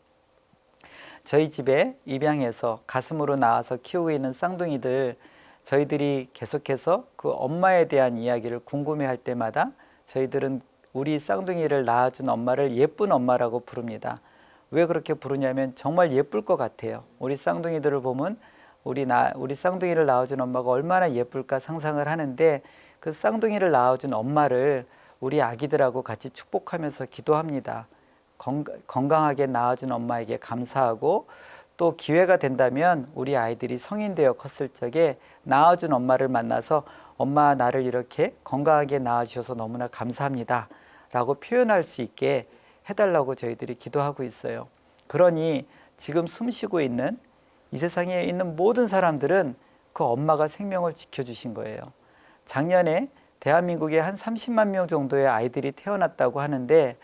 저희 집에 입양해서 가슴으로 낳아서 키우고 있는 쌍둥이들, 저희들이 계속해서 그 엄마에 대한 이야기를 궁금해할 때마다 저희들은 우리 쌍둥이를 낳아준 엄마를 예쁜 엄마라고 부릅니다. 왜 그렇게 부르냐면 정말 예쁠 것 같아요. 우리 쌍둥이들을 보면 우리 쌍둥이를 낳아준 엄마가 얼마나 예쁠까 상상을 하는데, 그 쌍둥이를 낳아준 엄마를 우리 아기들하고 같이 축복하면서 기도합니다. 건강하게 낳아준 엄마에게 감사하고, 또 기회가 된다면 우리 아이들이 성인 되어 컸을 적에 낳아준 엄마를 만나서 엄마, 나를 이렇게 건강하게 낳아주셔서 너무나 감사합니다 라고 표현할 수 있게 해달라고 저희들이 기도하고 있어요. 그러니 지금 숨쉬고 있는 이 세상에 있는 모든 사람들은 그 엄마가 생명을 지켜주신 거예요. 작년에 대한민국에 한 30만 명 정도의 아이들이 태어났다고 하는데,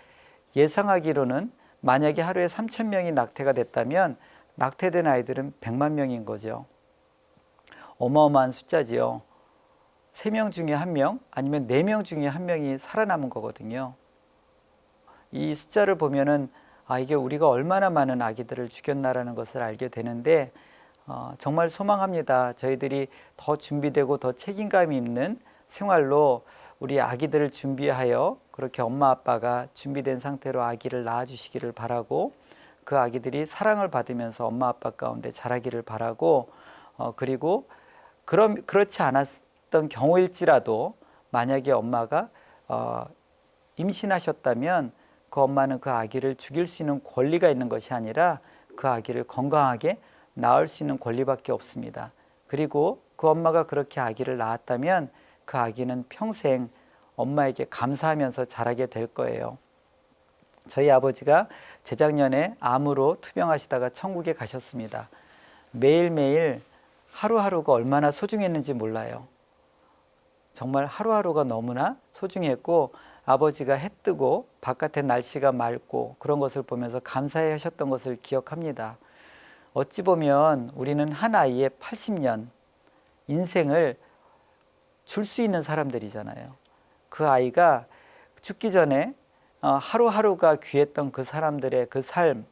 예상하기로는 만약에 하루에 3천 명이 낙태가 됐다면 낙태된 아이들은 100만 명인 거죠. 어마어마한 숫자지요. 3명 중에 1명 아니면 4명 중에 1명이 살아남은 거거든요. 이 숫자를 보면은 이게 우리가 얼마나 많은 아기들을 죽였나라는 것을 알게 되는데, 정말 소망합니다. 저희들이 더 준비되고 더 책임감 있는 생활로 우리 아기들을 준비하여 그렇게 엄마 아빠가 준비된 상태로 아기를 낳아주시기를 바라고, 그 아기들이 사랑을 받으면서 엄마 아빠 가운데 자라기를 바라고, 그리고 그렇지 않았던 경우일지라도 만약에 엄마가 임신하셨다면 그 엄마는 그 아기를 죽일 수 있는 권리가 있는 것이 아니라 그 아기를 건강하게 낳을 수 있는 권리밖에 없습니다. 그리고 그 엄마가 그렇게 아기를 낳았다면 그 아기는 평생 엄마에게 감사하면서 자라게 될 거예요. 저희 아버지가 재작년에 암으로 투병하시다가 천국에 가셨습니다. 매일매일 하루하루가 얼마나 소중했는지 몰라요. 정말 하루하루가 너무나 소중했고, 아버지가 해 뜨고 바깥에 날씨가 맑고 그런 것을 보면서 감사해 하셨던 것을 기억합니다. 어찌 보면 우리는 한 아이의 80년 인생을 줄 수 있는 사람들이잖아요. 그 아이가 죽기 전에 하루하루가 귀했던 그 사람들의 그 삶,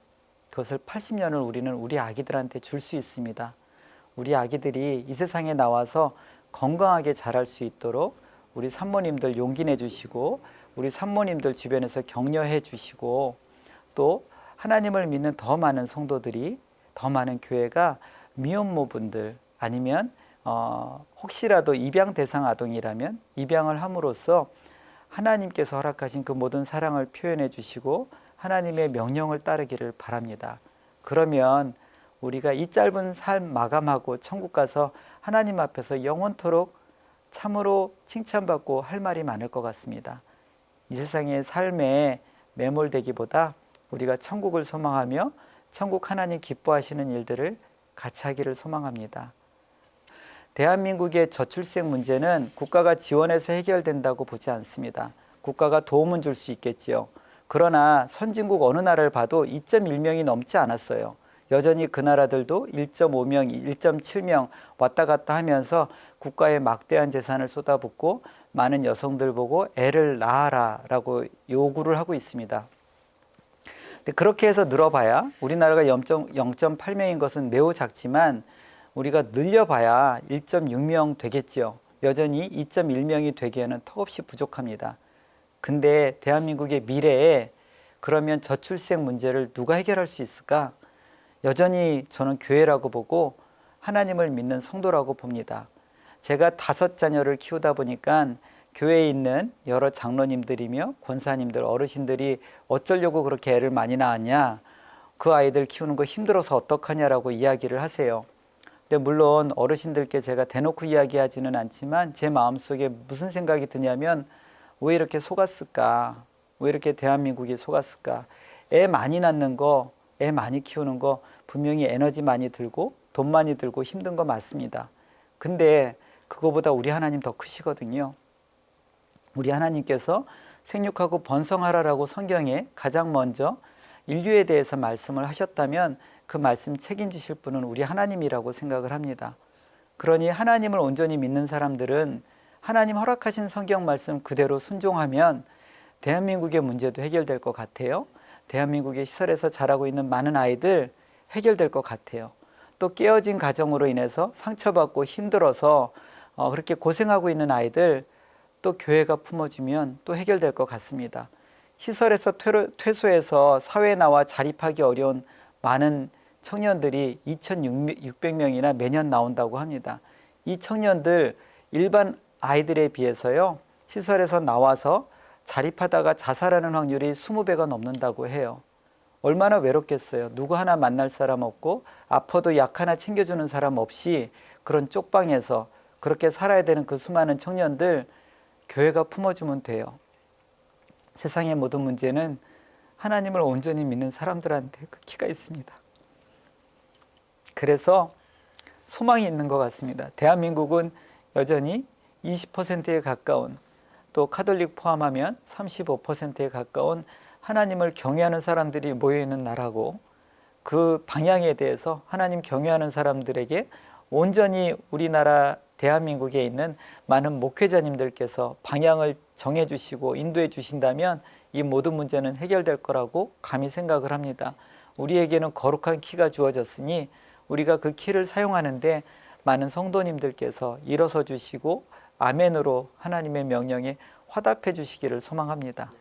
그것을 80년을 우리는 우리 아기들한테 줄 수 있습니다. 우리 아기들이 이 세상에 나와서 건강하게 자랄 수 있도록 우리 산모님들 용기 내주시고, 우리 산모님들 주변에서 격려해 주시고, 또 하나님을 믿는 더 많은 성도들이, 더 많은 교회가 미혼모분들 아니면 혹시라도 입양 대상 아동이라면 입양을 함으로써 하나님께서 허락하신 그 모든 사랑을 표현해 주시고 하나님의 명령을 따르기를 바랍니다. 그러면 우리가 이 짧은 삶 마감하고 천국 가서 하나님 앞에서 영원토록 참으로 칭찬받고 할 말이 많을 것 같습니다. 이 세상의 삶에 매몰되기보다 우리가 천국을 소망하며 천국 하나님 기뻐하시는 일들을 같이 하기를 소망합니다. 대한민국의 저출생 문제는 국가가 지원해서 해결된다고 보지 않습니다. 국가가 도움은 줄 수 있겠지요. 그러나 선진국 어느 나라를 봐도 2.1명이 넘지 않았어요. 여전히 그 나라들도 1.5명, 1.7명 왔다 갔다 하면서 국가에 막대한 재산을 쏟아붓고 많은 여성들 보고 애를 낳아라 라고 요구를 하고 있습니다. 근데 그렇게 해서 늘어봐야 우리나라가 0.8명인 것은 매우 작지만 우리가 늘려봐야 1.6명 되겠지요. 여전히 2.1명이 되기에는 턱없이 부족합니다. 근데 대한민국의 미래에 그러면 저출생 문제를 누가 해결할 수 있을까? 여전히 저는 교회라고 보고 하나님을 믿는 성도라고 봅니다. 제가 5자녀를 키우다 보니까 교회에 있는 여러 장로님들이며 권사님들, 어르신들이 어쩌려고 그렇게 애를 많이 낳았냐, 그 아이들 키우는 거 힘들어서 어떡하냐라고 이야기를 하세요. 근데 물론 어르신들께 제가 대놓고 이야기하지는 않지만 제 마음속에 무슨 생각이 드냐면, 왜 이렇게 속았을까? 왜 이렇게 대한민국이 속았을까? 애 많이 낳는 거, 애 많이 키우는 거 분명히 에너지 많이 들고 돈 많이 들고 힘든 거 맞습니다. 근데 그거보다 우리 하나님 더 크시거든요. 우리 하나님께서 생육하고 번성하라라고 성경에 가장 먼저 인류에 대해서 말씀을 하셨다면 그 말씀 책임지실 분은 우리 하나님이라고 생각을 합니다. 그러니 하나님을 온전히 믿는 사람들은 하나님 허락하신 성경 말씀 그대로 순종하면 대한민국의 문제도 해결될 것 같아요. 대한민국의 시설에서 자라고 있는 많은 아이들 해결될 것 같아요. 또 깨어진 가정으로 인해서 상처받고 힘들어서 그렇게 고생하고 있는 아이들 또 교회가 품어주면 또 해결될 것 같습니다. 시설에서 퇴소해서 사회에 나와 자립하기 어려운 많은 청년들이 2,600명이나 매년 나온다고 합니다. 이 청년들 일반 아이들에 비해서요, 시설에서 나와서 자립하다가 자살하는 확률이 20배가 넘는다고 해요. 얼마나 외롭겠어요. 누구 하나 만날 사람 없고 아파도 약 하나 챙겨주는 사람 없이 그런 쪽방에서 그렇게 살아야 되는 그 수많은 청년들, 교회가 품어주면 돼요. 세상의 모든 문제는 하나님을 온전히 믿는 사람들한테 그 키가 있습니다. 그래서 소망이 있는 것 같습니다. 대한민국은 여전히 20%에 가까운, 또 카톨릭 포함하면 35%에 가까운 하나님을 경외하는 사람들이 모여있는 나라고, 그 방향에 대해서 하나님 경외하는 사람들에게 온전히 우리나라 대한민국에 있는 많은 목회자님들께서 방향을 정해주시고 인도해 주신다면 이 모든 문제는 해결될 거라고 감히 생각을 합니다. 우리에게는 거룩한 키가 주어졌으니 우리가 그 키를 사용하는데 많은 성도님들께서 일어서 주시고 아멘으로 하나님의 명령에 화답해 주시기를 소망합니다.